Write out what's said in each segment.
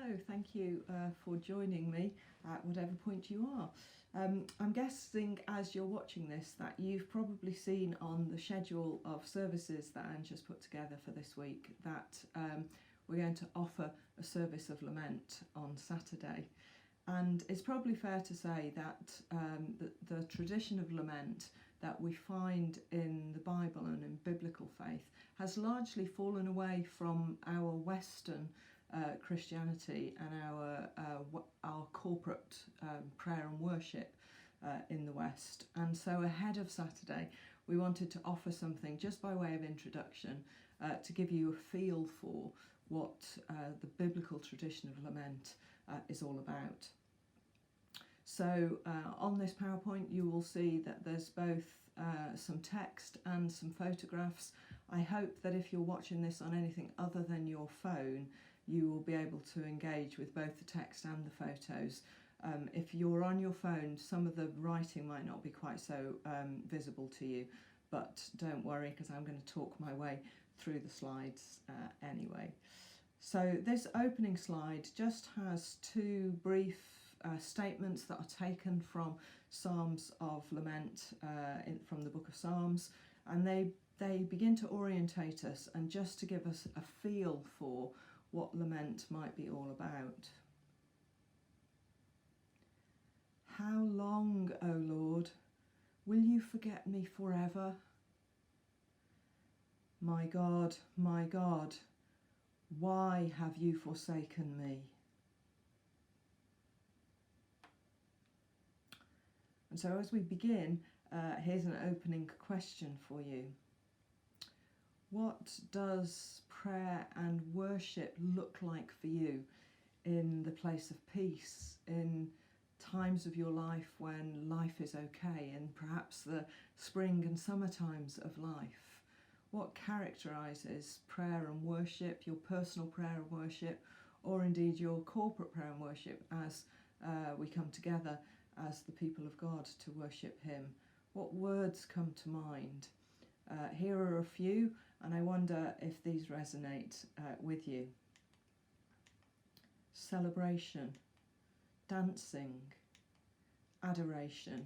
Hello, thank you for joining me at whatever point you are. I'm guessing as you're watching this that you've probably seen on the schedule of services that Anne just put together for this week that we're going to offer a service of lament on Saturday. And it's probably fair to say that the tradition of lament that we find in the Bible and in biblical faith has largely fallen away from our Western Christianity and our corporate prayer and worship in the West. And so ahead of Saturday we wanted to offer something just by way of introduction to give you a feel for what the biblical tradition of lament is all about. So on this PowerPoint you will see that there's both some text and some photographs. I hope that if you're watching this on anything other than your phone, you will be able to engage with both the text and the photos. If you're on your phone, some of the writing might not be quite so visible to you, but don't worry because I'm going to talk my way through the slides anyway. So this opening slide just has two brief statements that are taken from Psalms of Lament from the book of Psalms, and they begin to orientate us and just to give us a feel for what lament might be all about. How long, O Lord, will you forget me forever? My God, why have you forsaken me? And so as we begin, here's an opening question for you. What does prayer and worship look like for you in the place of peace, in times of your life when life is okay, and perhaps the spring and summer times of life? What characterises prayer and worship, your personal prayer and worship, or indeed your corporate prayer and worship as we come together as the people of God to worship Him? What words come to mind? Here are a few, and I wonder if these resonate with you. Celebration, dancing, adoration,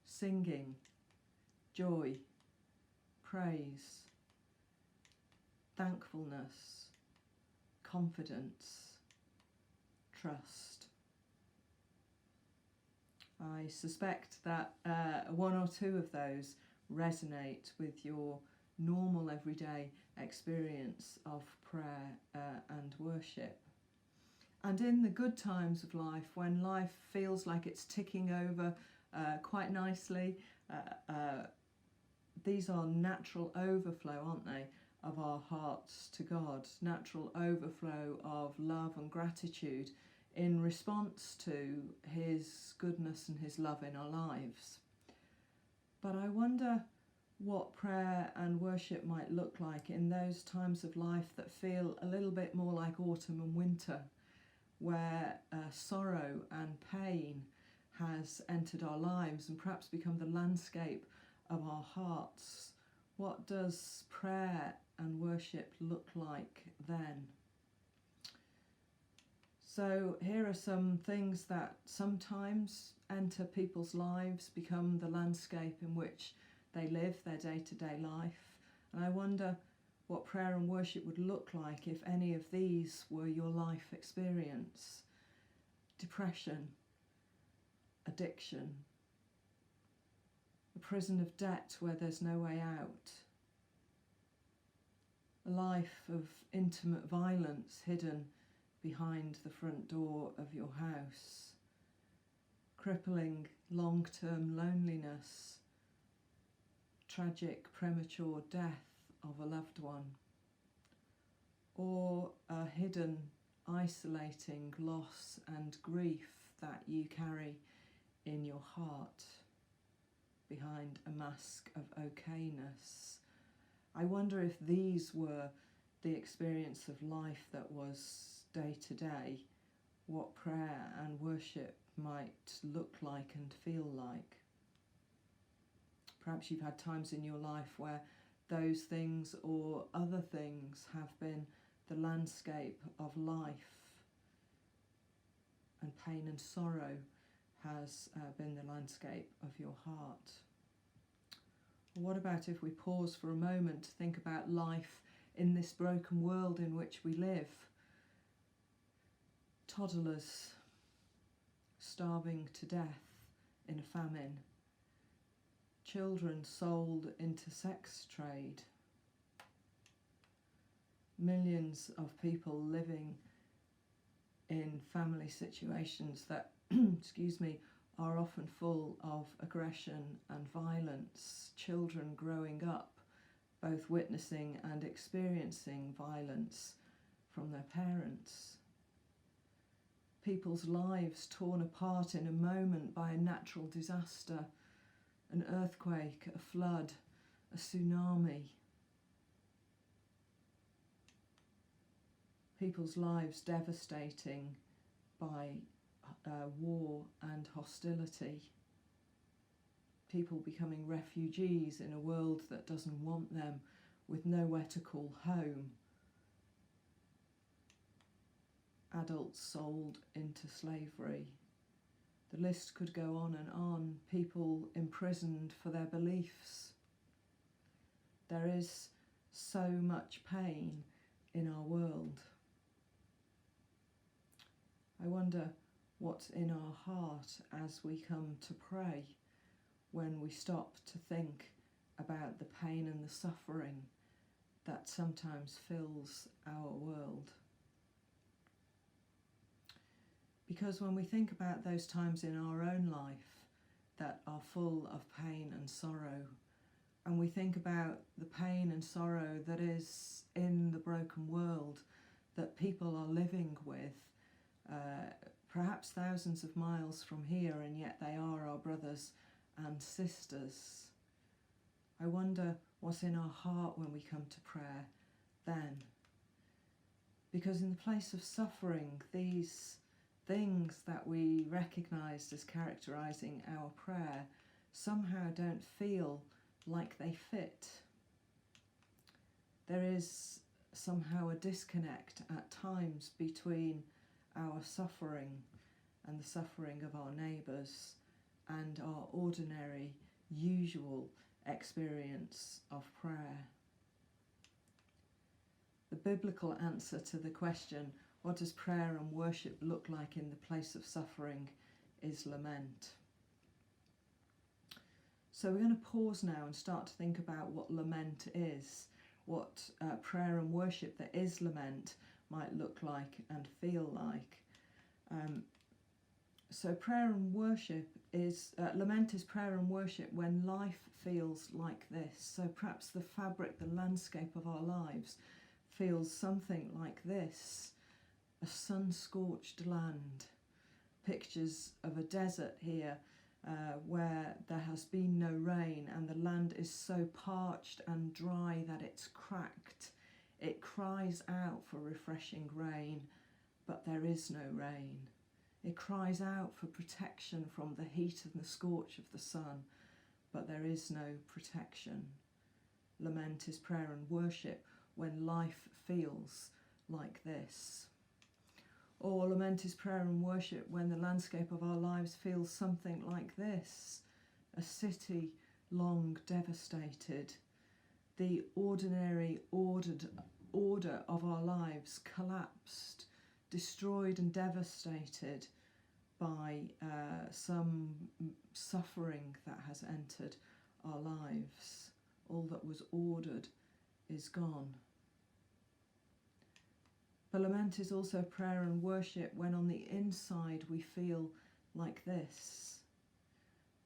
singing, joy, praise, thankfulness, confidence, trust. I suspect that one or two of those resonate with your normal everyday experience of prayer and worship. And in the good times of life, when life feels like it's ticking over quite nicely, these are natural overflow, aren't they, of our hearts to God, natural overflow of love and gratitude in response to His goodness and His love in our lives. But I wonder what prayer and worship might look like in those times of life that feel a little bit more like autumn and winter, where sorrow and pain has entered our lives and perhaps become the landscape of our hearts. What does prayer and worship look like then? So here are some things that sometimes enter people's lives, become the landscape in which they live their day-to-day life. And I wonder what prayer and worship would look like if any of these were your life experience. Depression, addiction, a prison of debt where there's no way out, a life of intimate violence hidden behind the front door of your house, crippling long-term loneliness, tragic premature death of a loved one, or a hidden, isolating loss and grief that you carry in your heart behind a mask of okayness. I wonder if these were the experience of life that was day to day, what prayer and worship might look like and feel like. Perhaps you've had times in your life where those things or other things have been the landscape of life, and pain and sorrow has been the landscape of your heart? What about if we pause for a moment to think about life in this broken world in which we live? Toddlers starving to death in a famine, children sold into sex trade, millions of people living in family situations that, excuse me, are often full of aggression and violence, children growing up both witnessing and experiencing violence from their parents. People's lives torn apart in a moment by a natural disaster, an earthquake, a flood, a tsunami. People's lives devastating by war and hostility. People becoming refugees in a world that doesn't want them, with nowhere to call home. Adults sold into slavery. The list could go on and on. People imprisoned for their beliefs. There is so much pain in our world. I wonder what's in our heart as we come to pray, when we stop to think about the pain and the suffering that sometimes fills our world. Because when we think about those times in our own life that are full of pain and sorrow, and we think about the pain and sorrow that is in the broken world that people are living with, perhaps thousands of miles from here, and yet they are our brothers and sisters. I wonder what's in our heart when we come to prayer then. Because in the place of suffering, these things that we recognised as characterising our prayer somehow don't feel like they fit. There is somehow a disconnect at times between our suffering and the suffering of our neighbours and our ordinary, usual experience of prayer. The biblical answer to the question, what does prayer and worship look like in the place of suffering, is lament. So we're going to pause now and start to think about what lament is, what prayer and worship that is lament might look like and feel like. So prayer and worship is, lament is prayer and worship when life feels like this. So perhaps the fabric, the landscape of our lives feels something like this: a sun-scorched land. Pictures of a desert here where there has been no rain, and the land is so parched and dry that it's cracked. It cries out for refreshing rain, but there is no rain. It cries out for protection from the heat and the scorch of the sun, but there is no protection. Lament is prayer and worship when life feels like this. Or lament is prayer and worship when the landscape of our lives feels something like this: a city long devastated, the ordinary order of our lives collapsed, destroyed and devastated by some suffering that has entered our lives. All that was ordered is gone. But lament is also prayer and worship when on the inside we feel like this.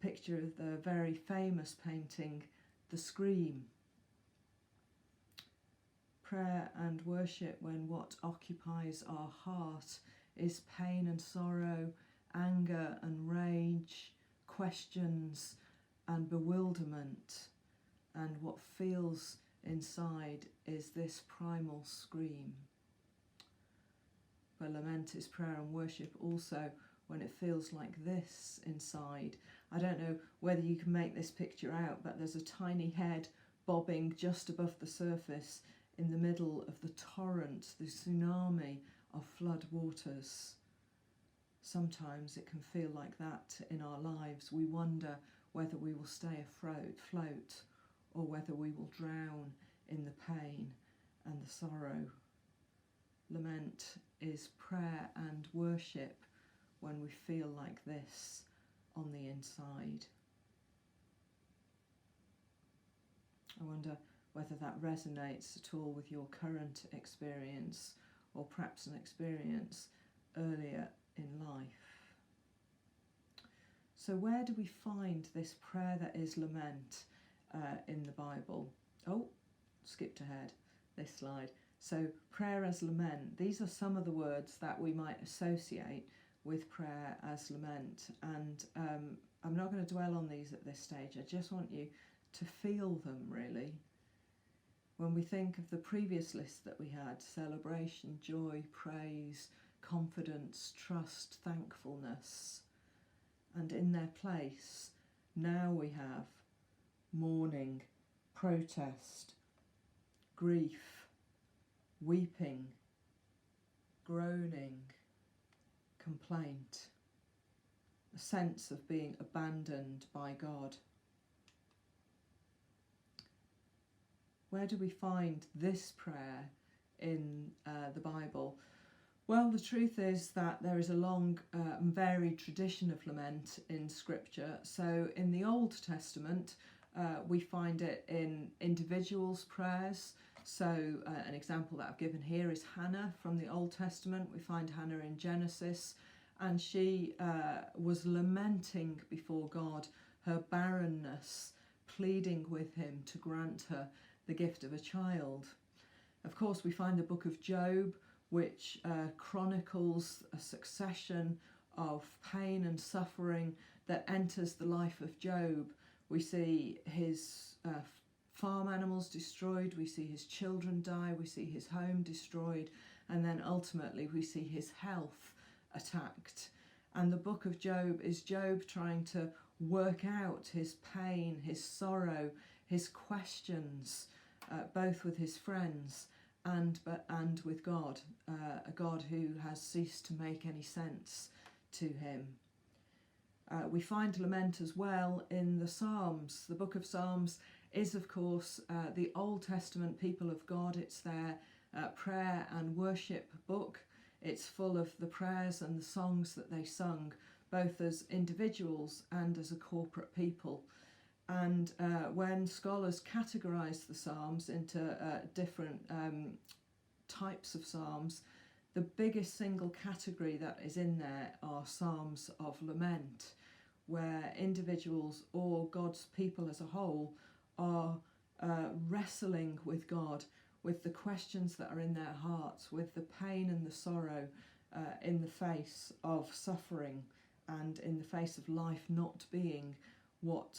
Picture of the very famous painting, The Scream. Prayer and worship when what occupies our heart is pain and sorrow, anger and rage, questions and bewilderment, and what feels inside is this primal scream. But lament is prayer and worship also when it feels like this inside. I don't know whether you can make this picture out, but there's a tiny head bobbing just above the surface in the middle of the torrent, the tsunami of flood waters. Sometimes it can feel like that in our lives. We wonder whether we will stay afloat or whether we will drown in the pain and the sorrow. Lament is prayer and worship when we feel like this on the inside. I wonder whether that resonates at all with your current experience, or perhaps an experience earlier in life. So where do we find this prayer that is lament in the Bible? Oh, skipped ahead this slide. So prayer as lament, these are some of the words that we might associate with prayer as lament. And I'm not going to dwell on these at this stage. I just want you to feel them, really. When we think of the previous list that we had, celebration, joy, praise, confidence, trust, thankfulness, and in their place, now we have mourning, protest, grief, weeping, groaning, complaint, a sense of being abandoned by God. Where do we find this prayer in the Bible? Well, the truth is that there is a long and varied tradition of lament in Scripture. So in the Old Testament, we find it in individuals' prayers. So an example that I've given here is Hannah from the Old Testament. We find Hannah in Genesis, and she was lamenting before God her barrenness, pleading with him to grant her the gift of a child. Of course, we find the book of Job, which chronicles a succession of pain and suffering that enters the life of Job. We see his farm animals destroyed, we see his children die, we see his home destroyed, and then ultimately we see his health attacked. And the book of Job is Job trying to work out his pain, his sorrow, his questions, both with his friends and with God, a God who has ceased to make any sense to him. We find lament as well in the Psalms. The book of Psalms is, of course, the Old Testament people of God. It's their prayer and worship book. It's full of the prayers and the songs that they sung, both as individuals and as a corporate people. And when scholars categorise the Psalms into different types of Psalms, the biggest single category that is in there are Psalms of lament, where individuals or God's people as a whole are wrestling with God, with the questions that are in their hearts, with the pain and the sorrow in the face of suffering and in the face of life not being what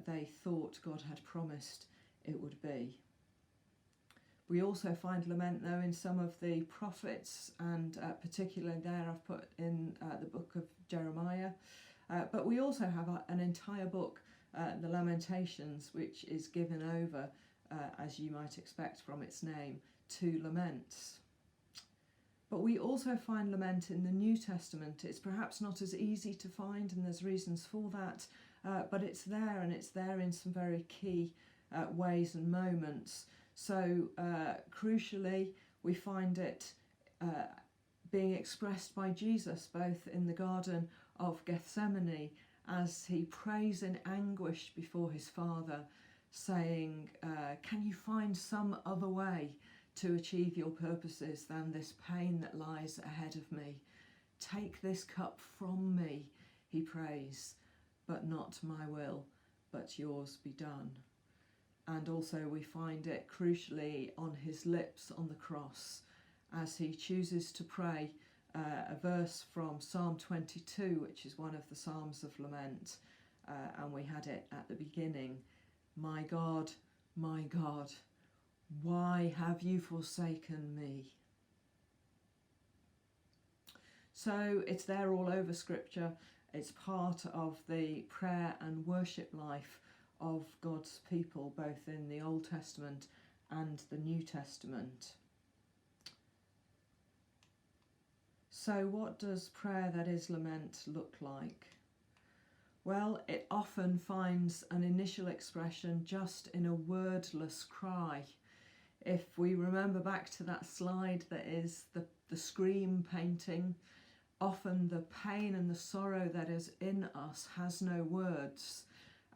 they thought God had promised it would be. We also find lament, though, in some of the prophets, and particularly there I've put in the book of Jeremiah. But we also have an entire book, the Lamentations, which is given over, as you might expect from its name, to laments. But we also find lament in the New Testament. It's perhaps not as easy to find, and there's reasons for that, but it's there, and it's there in some very key ways and moments. So crucially, we find it being expressed by Jesus, both in the Garden of Gethsemane, as he prays in anguish before his Father, saying, can you find some other way to achieve your purposes than this pain that lies ahead of me? Take this cup from me, he prays, but not my will, but yours be done. And also we find it crucially on his lips on the cross, as he chooses to pray a verse from Psalm 22, which is one of the Psalms of Lament, and we had it at the beginning. My God, why have you forsaken me? So it's there all over Scripture. It's part of the prayer and worship life of God's people, both in the Old Testament and the New Testament. So what does prayer that is lament look like? Well, it often finds an initial expression just in a wordless cry. If we remember back to that slide that is the scream painting, often the pain and the sorrow that is in us has no words,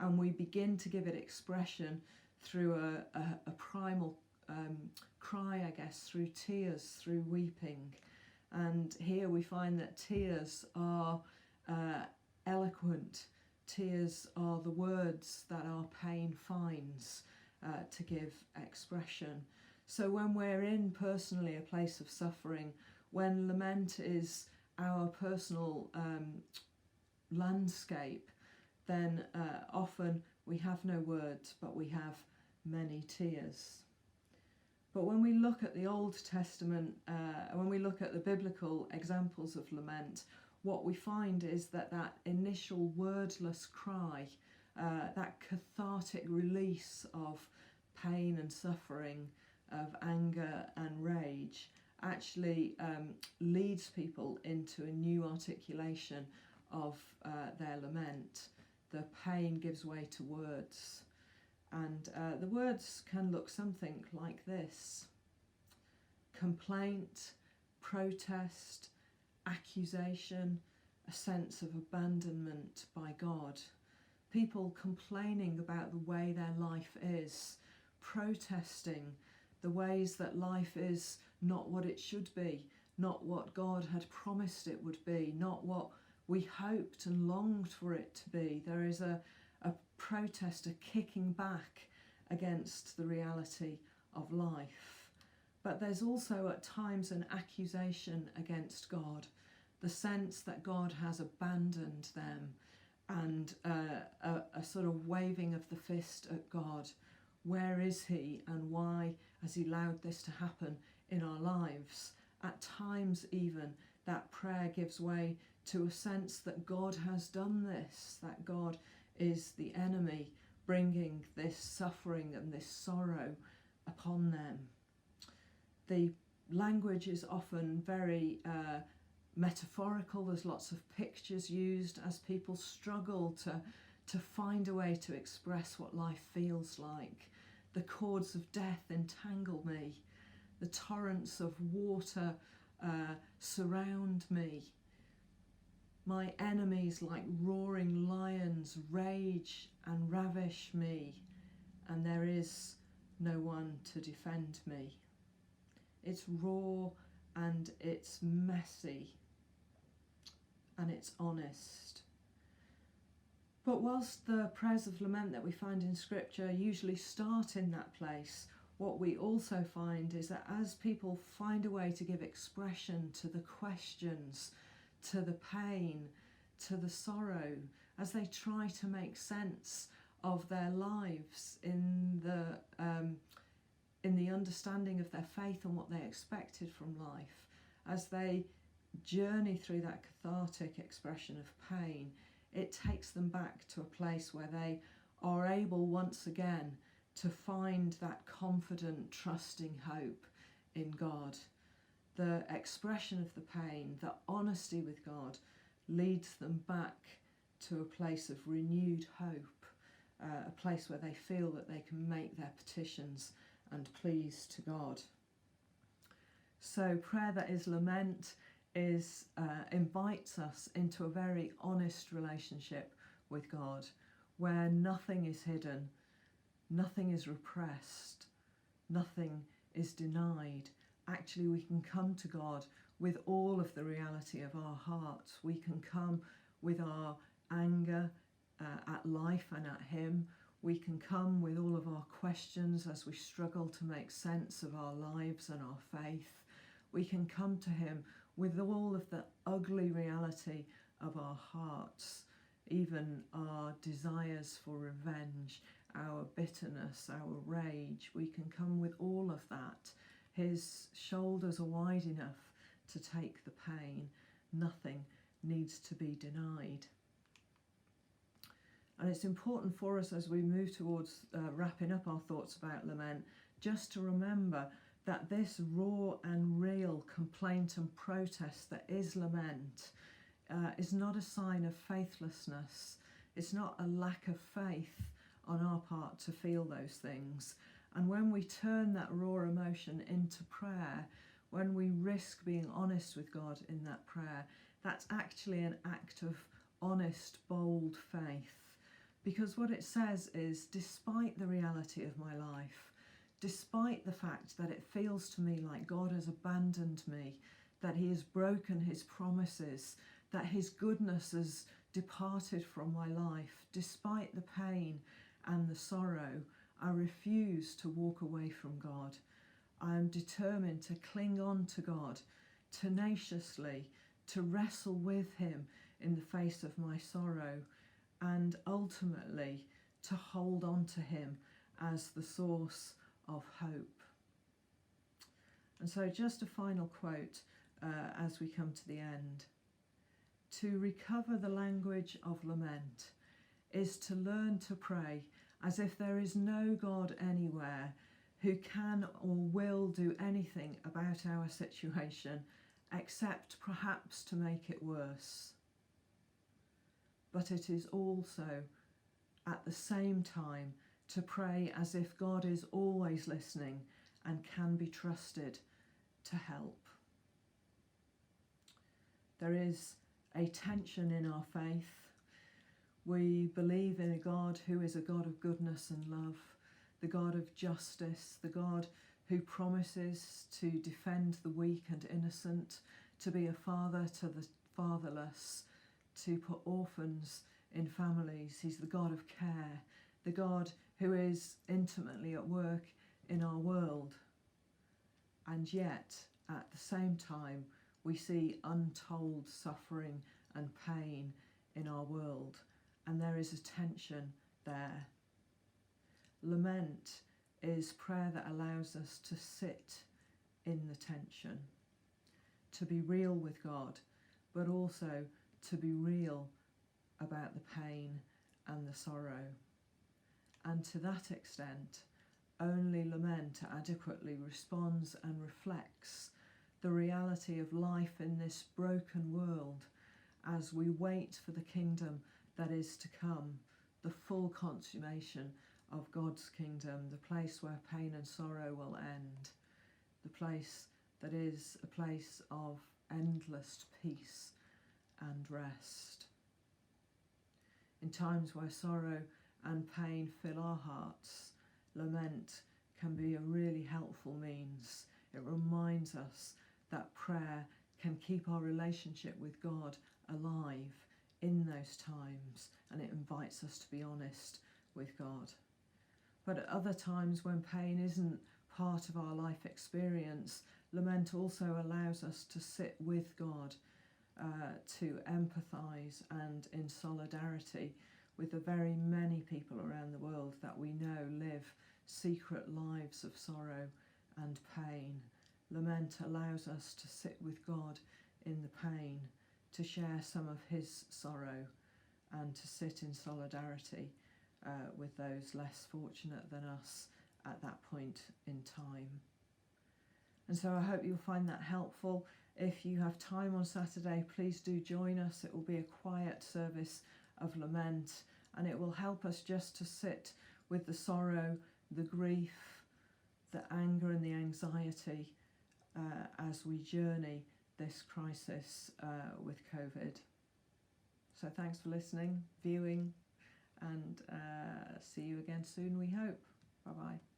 and we begin to give it expression through a primal cry, I guess, through tears, through weeping. And here we find that tears are eloquent. Tears are the words that our pain finds to give expression. So when we're in personally a place of suffering, when lament is our personal landscape, then often we have no words, but we have many tears. But when we look at the Old Testament, when we look at the biblical examples of lament, what we find is that initial wordless cry, that cathartic release of pain and suffering, of anger and rage, actually leads people into a new articulation of their lament. The pain gives way to words. And the words can look something like this: complaint, protest, accusation, a sense of abandonment by God. People complaining about the way their life is, protesting the ways that life is not what it should be, not what God had promised it would be, not what we hoped and longed for it to be. There is a protest, a kicking back against the reality of life. But there's also at times an accusation against God, the sense that God has abandoned them, and a sort of waving of the fist at God. Where is he, and why has he allowed this to happen in our lives? At times even that prayer gives way to a sense that God has done this, that God is the enemy bringing this suffering and this sorrow upon them. The language is often very metaphorical. There's lots of pictures used as people struggle to find a way to express what life feels like. The cords of death entangle me. The torrents of water surround me. My enemies, like roaring lions, rage and ravish me, and there is no one to defend me. It's raw and it's messy and it's honest. But whilst the prayers of lament that we find in Scripture usually start in that place, what we also find is that as people find a way to give expression to the questions, to the pain, to the sorrow, as they try to make sense of their lives in the understanding of their faith and what they expected from life, as they journey through that cathartic expression of pain, it takes them back to a place where they are able once again to find that confident, trusting hope in God. The expression of the pain, the honesty with God, leads them back to a place of renewed hope, a place where they feel that they can make their petitions and pleas to God. So prayer that is lament invites us into a very honest relationship with God, where nothing is hidden, nothing is repressed, nothing is denied. Actually, we can come to God with all of the reality of our hearts. We can come with our anger at life and at Him. We can come with all of our questions as we struggle to make sense of our lives and our faith. We can come to Him with all of the ugly reality of our hearts, even our desires for revenge, our bitterness, our rage. We can come with all of that. His shoulders are wide enough to take the pain. Nothing needs to be denied. And it's important for us as we move towards wrapping up our thoughts about lament, just to remember that this raw and real complaint and protest that is lament is not a sign of faithlessness. It's not a lack of faith on our part to feel those things. And when we turn that raw emotion into prayer, when we risk being honest with God in that prayer, that's actually an act of honest, bold faith. Because what it says is, despite the reality of my life, despite the fact that it feels to me like God has abandoned me, that he has broken his promises, that his goodness has departed from my life, despite the pain and the sorrow, I refuse to walk away from God. I am determined to cling on to God tenaciously, to wrestle with him in the face of my sorrow, and ultimately to hold on to him as the source of hope. And so just a final quote as we come to the end. To recover the language of lament is to learn to pray as if there is no God anywhere who can or will do anything about our situation except perhaps to make it worse. But it is also at the same time to pray as if God is always listening and can be trusted to help. There is a tension in our faith. We believe in a God who is a God of goodness and love, the God of justice, the God who promises to defend the weak and innocent, to be a father to the fatherless, to put orphans in families. He's the God of care, the God who is intimately at work in our world. And yet, at the same time, we see untold suffering and pain in our world, and there is a tension there. Lament is prayer that allows us to sit in the tension, to be real with God, but also to be real about the pain and the sorrow. And to that extent, only lament adequately responds and reflects the reality of life in this broken world as we wait for the kingdom that is to come, the full consummation of God's kingdom, the place where pain and sorrow will end, the place that is a place of endless peace and rest. In times where sorrow and pain fill our hearts, lament can be a really helpful means. It reminds us that prayer can keep our relationship with God alive in those times, and it invites us to be honest with God. But at other times when pain isn't part of our life experience, lament also allows us to sit with God, to empathise and in solidarity with the very many people around the world that we know live secret lives of sorrow and pain. Lament allows us to sit with God in the pain, to share some of his sorrow, and to sit in solidarity with those less fortunate than us at that point in time. And so I hope you'll find that helpful. If you have time on Saturday, please do join us. It will be a quiet service of lament, and it will help us just to sit with the sorrow, the grief, the anger and the anxiety as we journey this crisis with COVID. So thanks for listening, viewing, and see you again soon, we hope. Bye-bye.